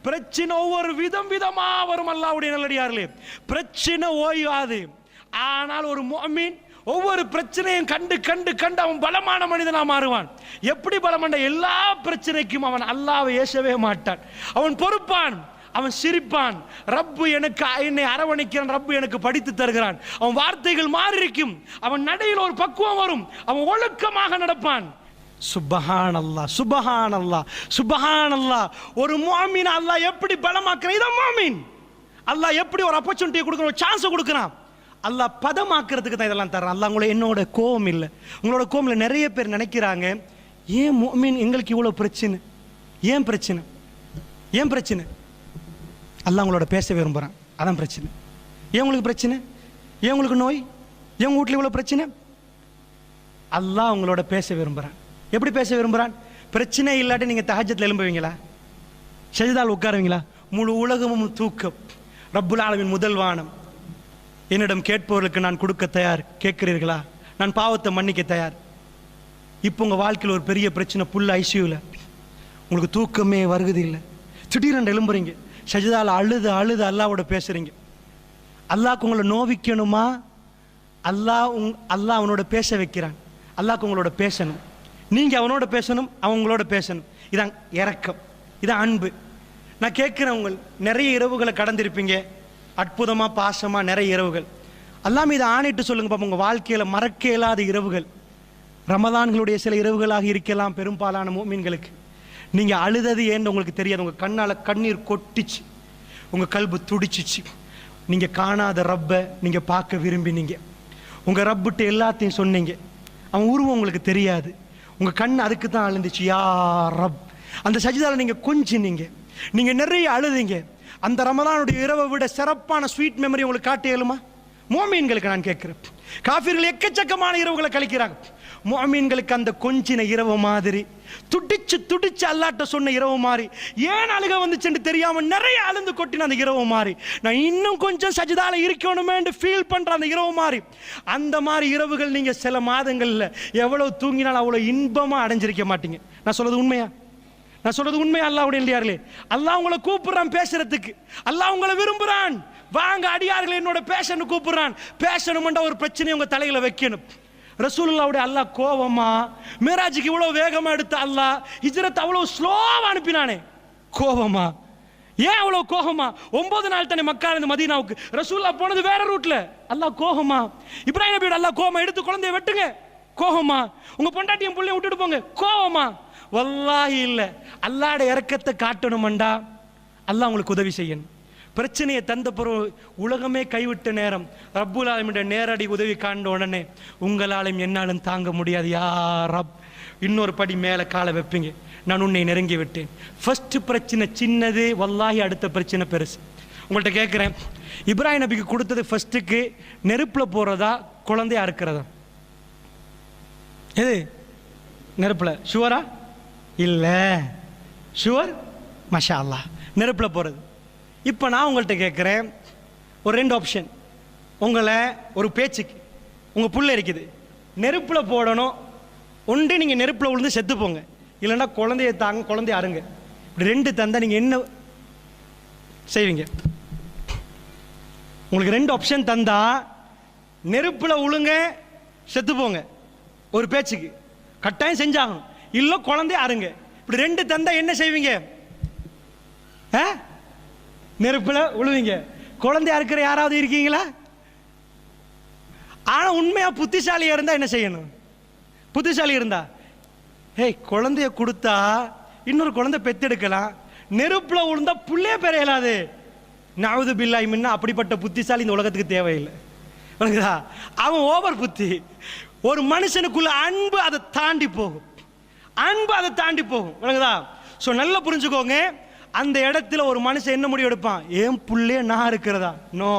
பிரச்சனை ஒவ்வொரு விதமா வரும். அல்லாஹ்வுடைய நல்லடியார்களே, பிரச்சனை ஓயாது. ஆனால் ஒரு முஃமின் ஒவ்வொரு பிரச்சனையும் கண்டு கண்டு கண்டு அவன் பலமான மனிதனா மாறுவான். எப்படி பலமான? எல்லா பிரச்சனைக்கும் அவன் அல்லாஹ்வை ஏசவே மாட்டான். அவன் பொறுப்பான், அவன் சிரிப்பான். ரப்பு என்னை அரவணைக்கிறான், ரப்பு எனக்கு படித்து தருகிறான். அவன் வார்த்தைகள் மாறி இருக்கும், அவன் நடையில் ஒரு பக்குவம் வரும், அவன் ஒழுக்கமாக நடப்பான். சுப்ஹானல்லாஹ், சுப்ஹானல்லாஹ், சுப்ஹானல்லாஹ். ஒரு முஃமின் அல்லாஹ் எப்படி பலமாக்குறான்? இதான் முஃமின். அல்லாஹ் எப்படி ஒரு ஆப்பர்ச்சுனிட்டியை கொடுக்குறான், ஒரு சான்ஸ் கொடுக்குறான். அல்லாஹ் பதமாக்குறதுக்கு தான் இதெல்லாம் தர்றான். அல்லாஹ் உங்களை என்னோட கோபம் இல்லை, உங்களோட கோபம் இல்லை. நிறைய பேர் நினைக்கிறாங்க, ஏன் முஃமின் எங்களுக்கு இவ்வளோ பிரச்சனை? ஏன் பிரச்சனை? ஏன் பிரச்சனை? அல்லாஹ் உங்களோட பேச விரும்புகிறான், அதான் பிரச்சனை. ஏன் உங்களுக்கு பிரச்சனை? ஏன் உங்களுக்கு நோய்? ஏன் உங்கள் வீட்டில் இவ்வளோ பிரச்சனை? அல்லாஹ் உங்களோட பேச விரும்புகிறான். எப்படி பேச விரும்புகிறான்? பிரச்சனை இல்லாட்டி நீங்கள் தஹஜ்ஜுத்ல எழும்புவீங்களா? சஜ்தால் உட்காருவீங்களா? முழு உலகமும் தூக்கம், ரப்புல் ஆலமீன் முதல் வானம், என்னிடம் கேட்பவர்களுக்கு நான் கொடுக்க தயார், கேட்கிறீர்களா? நான் பாவத்தை மன்னிக்க தயார். இப்போ உங்கள் வாழ்க்கையில் ஒரு பெரிய பிரச்சனை, புல் ஐசியூவில், உங்களுக்கு தூக்கமே வருகுது இல்லை, திடீரென்று எழும்புறீங்க, சஜிதால் அழுது அழுது அல்லாவோட பேசுகிறீங்க. அல்லாஹ்க்கு உங்களை நோவிக்கணுமா? அல்லாஹ் அவனோட பேச வைக்கிறான். அல்லாஹ்க்கு உங்களோட பேசணும், நீங்கள் அவனோட பேசணும், அவன் உங்களோட பேசணும். இதான் இரக்கம், இதான் அன்பு. நான் கேட்குறேன், உங்கள் நிறைய இரவுகளை கடந்திருப்பீங்க, அற்புதமாக பாசமாக நிறைய இரவுகள். அல்லாம இதை ஆணையிட்டு சொல்லுங்க பாப்பா, உங்கள் வாழ்க்கையில் மறக்க இயலாத இரவுகள் ரமதான்களுடைய சில இரவுகளாக இருக்கலாம். பெரும்பாலான முஃமின்களுக்கு நீங்கள் அழுதது ஏன்னு உங்களுக்கு தெரியாது. உங்கள் கண்ணால் கண்ணீர் கொட்டிச்சு, உங்கள் கல்பு துடிச்சிச்சு. நீங்கள் காணாத ரப்பை நீங்கள் பார்க்க விரும்பினீங்க, உங்கள் ரப்பிட்டு எல்லாத்தையும் சொன்னீங்க, அவன் உருவம் உங்களுக்கு தெரியாது, உங்கள் கண் அதுக்கு தான் அழுந்துச்சு. யா ரப், அந்த சஜிதாவில் நீங்கள் கொஞ்சினீங்க, நீங்கள் நிறைய அழுதீங்க. அந்த ரமலானுடைய இரவை விட சிறப்பான ஸ்வீட் மெமரி உங்களுக்கு காட்ட இயலுமா? முஃமின்களுக்கு நான் கேட்கிறேன். காஃபிர்கள் எக்கச்சக்கமான இரவுகளை கழிக்கிறாங்க. முஃமின்களுக்கு அந்த கொஞ்சின இரவு மாதிரி, துடிச்சு துடிச்சு அல்லாட்ட சொன்ன இரவு மாதிரி, ஏன் அழுக வந்துச்சுன்னு தெரியாம நிறைய அழுந்து கொட்டின அந்த இரவு மாதிரி, நான் இன்னும் கொஞ்சம் சஜிதால இருக்கணுமே ஃபீல் பண்ற அந்த இரவு மாதிரி, அந்த மாதிரி இரவுகள் நீங்க சில மாதங்கள்ல எவ்வளவு தூங்கினாலும் அவ்வளவு இன்பமா அடைஞ்சிருக்க மாட்டீங்க. நான் சொல்றது உண்மையா? நான் சொல்றது உண்மையா? அல்லாஹ்வுடைய இல்லையார்களே, அல்லாஹ் உங்களை கூப்பிடுறான் பேசுறதுக்கு, அல்லாஹ் உங்களை விரும்புறான். வாங்க அடியார்களே என்னோட பேசணும் கூப்பிடுறான். பேசணும்ன்ற ஒரு பிரச்சனையை உங்க தலையில வைக்கணும். ரசூலுல்லாஹ்வுடைய அல்லாஹ் கோவமா மிராஜுக்கு இவ்வளவு வேகமா எடுத்த அல்லாஹ் ஹிஜ்ரத் அவ்வளவு ஸ்லோவா அனுப்பினானே, கோவமா? ஏன் அவ்வளவு கோவமா? 9 நாள் தானே மக்கா இருந்து மதீனாவுக்கு, ரசூலுல்லாஹ் போனது வேற ரூட்ல. அல்லாஹ் கோவமா? இப்ராஹிம் நபியோட அல்லாஹ் கோவமா? எடுத்து குழந்தைய வெட்டுங்க, கோவமா? உங்க பொண்டாட்டியும் புள்ளையும் விட்டுட்டு போங்க, கோவமா? வல்லாஹி இல்ல. அல்லாஹ்ட இரக்கத்தை காட்டணும்டா அல்லாஹ் உங்களுக்கு உதவி செய்யணும். பிரச்சனையை தந்த பிறகு உலகமே கைவிட்ட நேரம் ரப்புல் ஆலமீன் நேரடி உதவி காண்ட உடனே உங்களாலும் என்னாலும் தாங்க முடியாது, யா ரப், இன்னொரு படி மேலே காலை வைப்பீங்க. நான் உன்னை நெருங்கி விட்டேன். ஃபர்ஸ்ட் பிரச்சனை சின்னது, வல்லாஹி அடுத்த பிரச்சனை பெருசு. உங்கள்கிட்ட கேட்குறேன், இப்ராஹிம் நபிக்கு கொடுத்தது ஃபர்ஸ்ட்டுக்கு நெருப்பில் போகிறதா குழந்தையா இருக்கிறதா? எது? நெருப்பில். ஷுவரா? இல்லை. ஷுவர்? மஷா அல்லாஹ், நெருப்பில் போகிறது. இப்போ நான் உங்கள்கிட்ட கேட்குறேன், ஒரு 2 ஆப்ஷன். உங்களை ஒரு பேச்சுக்கு உங்கள் புள்ள இருக்குது, நெருப்பில் போடணும். ஒன்று நீங்கள் நெருப்பில் விழுந்து செத்து போங்க, இல்லைன்னா குழந்தைய தாங்க, குழந்தைய அருங்க. இப்படி 2 தந்தால் நீங்கள் என்ன செய்வீங்க? உங்களுக்கு 2 ஆப்ஷன் தந்தா, நெருப்பில் விழுங்க செத்து போங்க ஒரு பேச்சுக்கு, கட்டாயம் செஞ்சாகணும், இல்லை குழந்தைய அருங்க. இப்படி 2 தந்தா என்ன செய்வீங்க? நெருப்பில் விழுவீங்க. குழந்தையா இருக்கிற யாராவது இருக்கீங்களா? ஆனா உண்மையா புத்திசாலியா இருந்தா என்ன செய்யணும்? புத்திசாலி இருந்தா, குழந்தைய கொடுத்தா இன்னொரு குழந்தை பெத்தெடுக்கலாம், நெருப்புல விழுந்தா புள்ளைய பெறையலாது. நவுது பில்லாஹி மின்னா, அப்படிப்பட்ட புத்திசாலி இந்த உலகத்துக்கு தேவையில்லை. அவன் ஓவர் புத்தி. ஒரு மனுஷனுக்குள்ள அன்பு அதை தாண்டி போகும், அன்பு அதை தாண்டி போகும். ஸோ நல்லா புரிஞ்சுக்கோங்க. அந்த இடத்துல ஒரு மனுஷன் என்ன முடிவு எடுப்பான்? ஏன் புள்ளைய நான் இருக்கிறதா? நோ,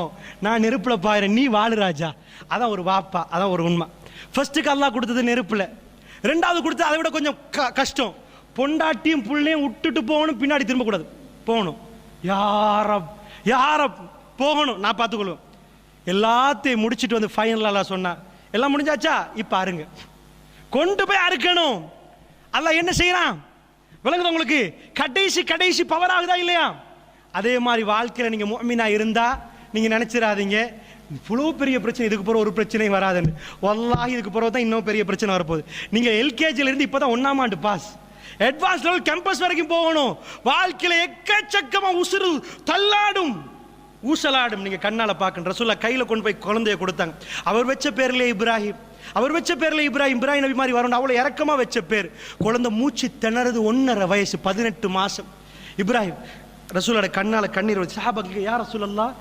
நான் நெருப்பில் பாயிறேன், நீ வாழு ராஜா. அதான் ஒரு வாப்பா, அதான் ஒரு உண்மை. ஃபர்ஸ்ட்டுக்கு அல்லாஹ் கொடுத்தது நெருப்பில், 2வது கொடுத்து அதை விட கொஞ்சம் கஷ்டம். பொண்டாட்டியும் புள்ளையும் விட்டுட்டு போகணும், பின்னாடி திரும்பக்கூடாது, போகணும். யார போகணும், நான் பார்த்துக்கொள்வேன். எல்லாத்தையும் முடிச்சுட்டு வந்து ஃபைனல் அல்லாஹ் சொன்னா, எல்லாம் முடிஞ்சாச்சா, இப்போ அருங்க. கொண்டு போய் அறுக்கணும். அல்லாஹ் என்ன செய்யறான் விளங்குது உங்களுக்கு? கடைசி பவர் ஆகுதா இல்லையா? அதே மாதிரி வாழ்க்கையில் நீங்கள் முஃமினா இருந்தால் நீங்கள் நினச்சிடாதீங்க இவ்வளோ பெரிய பிரச்சனை, இதுக்கு பிறகு ஒரு பிரச்சனையும் வராதுன்னு. வல்லாஹி இதுக்கு பிறகு தான் இன்னும் பெரிய பிரச்சனை வரப்போகுது. நீங்கள் எல்கேஜிலேருந்து இப்போ தான் 1ஆம் ஆண்டு பாஸ், அட்வான்ஸ் லெவல் கேம்பஸ் வரைக்கும் போகணும். வாழ்க்கையில் எக்கச்சக்கமாக உசுறு தள்ளாடும், ஊசலாடும். நீங்கள் கண்ணால் பார்க்கணும். ரசூலுல்லாஹ் கையில் கொண்டு போய் குழந்தைய கொடுத்தாங்க. அவர் வச்ச பேர்லேயே இப்ராஹிம், அவர் வச்ச பேர்ல இப்ராஹிம் நபி மாதிரி வரணும், அவ்வளோ இறக்கமா வச்ச பேர். குழந்தை மூச்சு திணறது, 1.5 வயசு, 18 மாசம். இப்ராஹிம் ரசூலோட கண்ணால கண்ணீர் வச்சு சஹாபாக்களுக்கு, யா ரசூலல்லாஹ்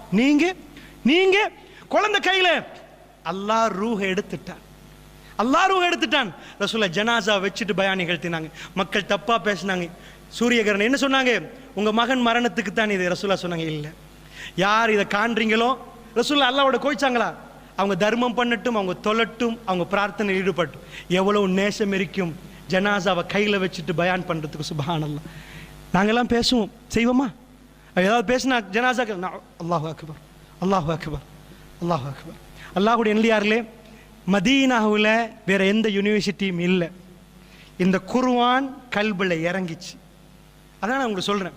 நீங்க குழந்தை கையில அல்லாஹ் ரூஹ எடுத்துட்டான், அல்லாஹ் ரூஹ எடுத்துட்டான். ரசூலுல்லாஹ் ஜனாசா வச்சுட்டு பயான் நிகழ்த்தினாங்க. மக்கள் தப்பா பேசினாங்க. சூரியகரன் என்ன சொன்னாங்க? உங்க மகன் மரணத்துக்கு தான் இது. ரசூலுல்லாஹ் சொன்னாங்க, இல்ல, யார் இதை காண்றீங்களோ, ரசூலுல்லாஹ் அல்லாஹ்வோட கோயிச்சாங்களா, அவங்க தர்மம் பண்ணட்டும், அவங்க தொழட்டும், அவங்க பிரார்த்தனை ஈடுபட்டும். எவ்வளவு நேசம் இருக்கும் ஜனாசாவை கையில் வச்சுட்டு பயான் பண்ணுறதுக்கு. சுப்ஹானல்லாஹ். நாங்கள்லாம் பேசுவோம், செய்வோமா? ஏதாவது பேசினா ஜனாசாக்கு அல்லாஹு அக்பர், அல்லாஹு அக்பர், அல்லாஹு அக்பர். அல்லாஹுடைய நல்லடியார்களே, மதீனாவில் வேற எந்த யூனிவர்சிட்டியும் இல்லை. இந்த குர்ஆன் கல்பில் இறங்கிச்சு. அதான் நான் உங்களுக்கு சொல்கிறேன்,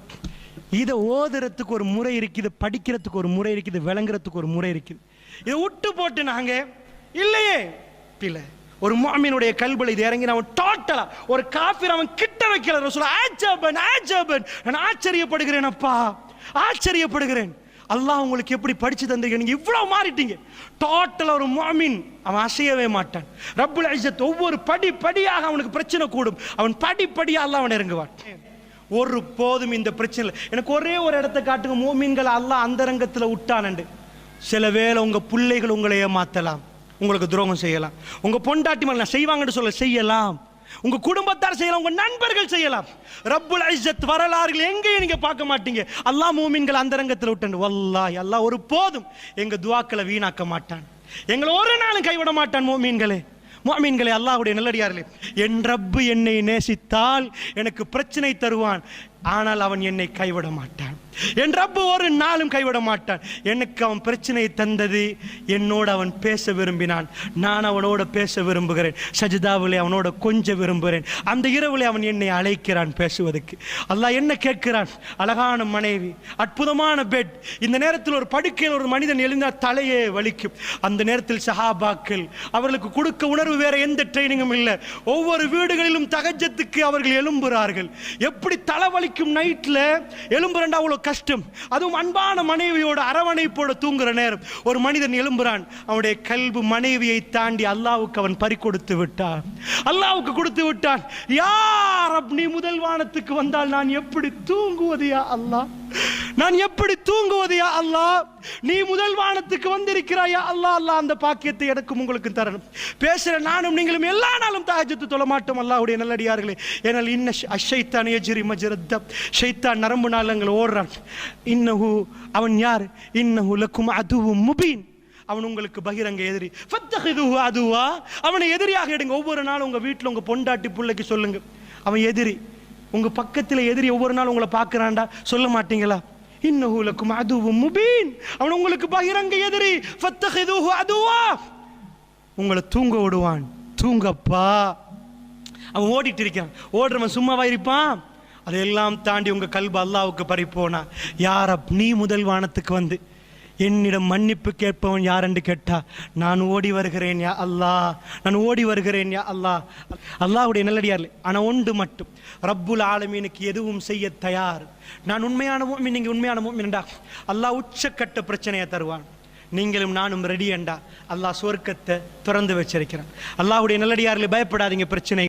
இதை ஓதுறதுக்கு ஒரு முறை இருக்குது, படிக்கிறதுக்கு ஒரு முறை இருக்குது, விளங்குறதுக்கு ஒரு முறை இருக்குது. இதை விட்டு போட்டு நாங்க இல்லையே இல்லை. ஒரு முஃமினுடைய கல்புல இது இறங்கி அவன் டோட்டலா ஒரு காஃபிர் அவன் கிட்ட வைக்கல. ரசூலுல்லாஹ் ஆஜபன் ஆஜபன், நான் ஆச்சரியப்படுகிறேன் அப்பா, ஆச்சரியப்படுகிறேன். அல்லாஹ் உங்களுக்கு எப்படி படிச்சு தந்திருக்கீங்க, நீங்க இவ்வளவு மாறிட்டீங்க. டோட்டலா ஒரு முஃமின் அவன் அசையவே மாட்டான். ரப்புல் இஸ்ஸத் ஒவ்வொரு படியாக அவனுக்கு பிரச்சனை கூடும், அவன் படிப்படியா அல்லாஹ் அவன் இறங்குவான். ஒரு போதும் இந்த பிரச்சனை. எனக்கு ஒரே ஒரு இடத்தை காட்டுங்க, முஃமின்களை அல்லாஹ் அந்தரங்கத்தில் விட்டானண்டு. சில வேளை உங்க பிள்ளைகள் உங்களை ஏமாத்தலாம், உங்களுக்கு துரோகம் செய்யலாம். உங்க பொண்டாட்டி மேல செய்வாங்கன்னு சொல்ல செய்யலாம், உங்க குடும்பத்தார் செய்யலாம், உங்க நண்பர்கள் செய்யலாம். ரப்புல் இஸ்ஸத் வரலாறுகள் எங்கேயும் நீங்க பார்க்க மாட்டீங்க. அல்லாஹ் மூமின்கள் அந்தரங்கத்தில் விட்டு. வல்லாஹி அல்லாஹ் ஒரு போதும் எங்க துஆக்களை வீணாக்க மாட்டான், எங்களை ஒரு நாளும் கைவிட மாட்டான். முஃமின்களே, அல்லாஹ்வுடைய நல்லடியார்களே, என் ரப்பு என்னை நேசித்தால் எனக்கு பிரச்சனை தருவான், ஆனால் அவன் என்னை கைவிட மாட்டான். என் ரப்பு ஒரு நாளும் கைவிட மாட்டான். எனக்கு அவன் பிரச்சனையை தந்தது, என்னோடு அவன் பேச விரும்பினான், நான் அவனோட பேச விரும்புகிறேன். சஜிதாவிலே அவனோட கொஞ்சம் விரும்புகிறேன். அந்த இரவிலே அவன் என்னை அழைக்கிறான் பேசுவதற்கு. அல்லாஹ் என்ன கேட்கிறான்? அழகான மனைவி, அற்புதமான பெட். இந்த நேரத்தில் ஒரு படுக்கையில் ஒரு மனிதன் எழுந்தால் தலையே வலிக்கும். அந்த நேரத்தில் சஹாபாக்கள், அவர்களுக்கு கொடுக்க உணர்வு வேற எந்த ட்ரைனிங்கும் இல்லை. ஒவ்வொரு வீடுகளிலும் தஹஜ்ஜத்துக்கு அவர்கள் எழும்புகிறார்கள். எப்படி தலைவலிக்கும் நைட்ல எழும்புறண்டா, அவ்வளவு கஷ்டம். அதுவும் அன்பான மனைவியோட அரவணைப்போட தூங்குற நேரம் ஒரு மனிதன் எழும்புறான். அவனுடைய கல்பு மனைவியை தாண்டி அல்லாஹ்வுக்கு அவன் பறிகொடுத்து விட்டான், அல்லாஹ்வுக்கு கொடுத்து விட்டான். யா ரப், நீ முதல் வானத்துக்கு வந்தால் நான் எப்படி தூங்குவது யா அல்லாஹ், நான் எப்படி தூங்குவது யா அல்லாஹ், நீ முதல் வானத்துக்கு வந்திருக்கிறாயா அல்லாஹ். அல்லாஹ் அந்த பாக்கியத்தை எனக்கும் உங்களுக்கு தரணும். பேசுற நானும் நீங்களும் எல்லா நாளும் தஹஜ்ஜுத் தொழ மாட்டோம் அல்லாஹ்வுடைய நல்லடியார்களே. ஏனால் இன்ன அஷ்ஷைத்தான் யஜ்ரி மஜ்ரத்தப், ஷைத்தான் நரம்பு நாளங்கள் ஓடுறான். இன்னஹு, அவன் யார்? இன்னஹு லக்கும் அதுவும் முபீன், அவன் உங்களுக்கு பகிரங்க எதிரி. ஃபத்தஹிதுஹு அதுவா, அவனை எதிரியாக எடுங்க. ஒவ்வொரு நாளும் உங்க வீட்டில் உங்க பொண்டாட்டி பிள்ளைக்கு சொல்லுங்க, அவன் எதிரி. உங்க பக்கத்தில் எதிரி ஒவ்வொரு நாள் உங்களை பார்க்கறான்டா, சொல்ல மாட்டீங்களா? இன்னஹு லக்கும் அதுவும் முபீன், அவன் உங்களுக்கு பகிரங்க எதிரி. ஃபத்தஹிதுஹு அதுவா, உங்களை தூங்க விடுவான். தூங்கப்பா. அவன் ஓடிட்டு இருக்கான். ஓடுறவன் சும்மாவா இருப்பான்? அதையெல்லாம் தாண்டி உங்க கல்பு அல்லாஹ்வுக்கு பறிப்போனா, யார் அப், நீ முதல் வானத்துக்கு வந்து என்னிடம் மன்னிப்பு கேட்பவன் யார் என்று கேட்டா, நான் ஓடி வருகிறேன் யா அல்லாஹ், நான் ஓடி வருகிறேன் யா அல்லாஹ். அல்லாஹ்வுடைய நல்லடியார்களே, ஆனால் ஒன்று மட்டும், ரப்புல் ஆலமீனுக்கு எதுவும் செய்ய தயார். நான் உண்மையான முஃமின், நீங்க உண்மையான முஃமின்டா, அல்லாஹ் உச்சக்கட்ட பிரச்சனையை தருவான். நீங்களும் நானும் ரெடி என்றா, அல்லாஹ் சொர்க்கத்தை திறந்து வச்சிருக்கிறான். அல்லாஹ்வுடைய நல்லடியார்களே, பயப்படாதீங்க பிரச்சனை.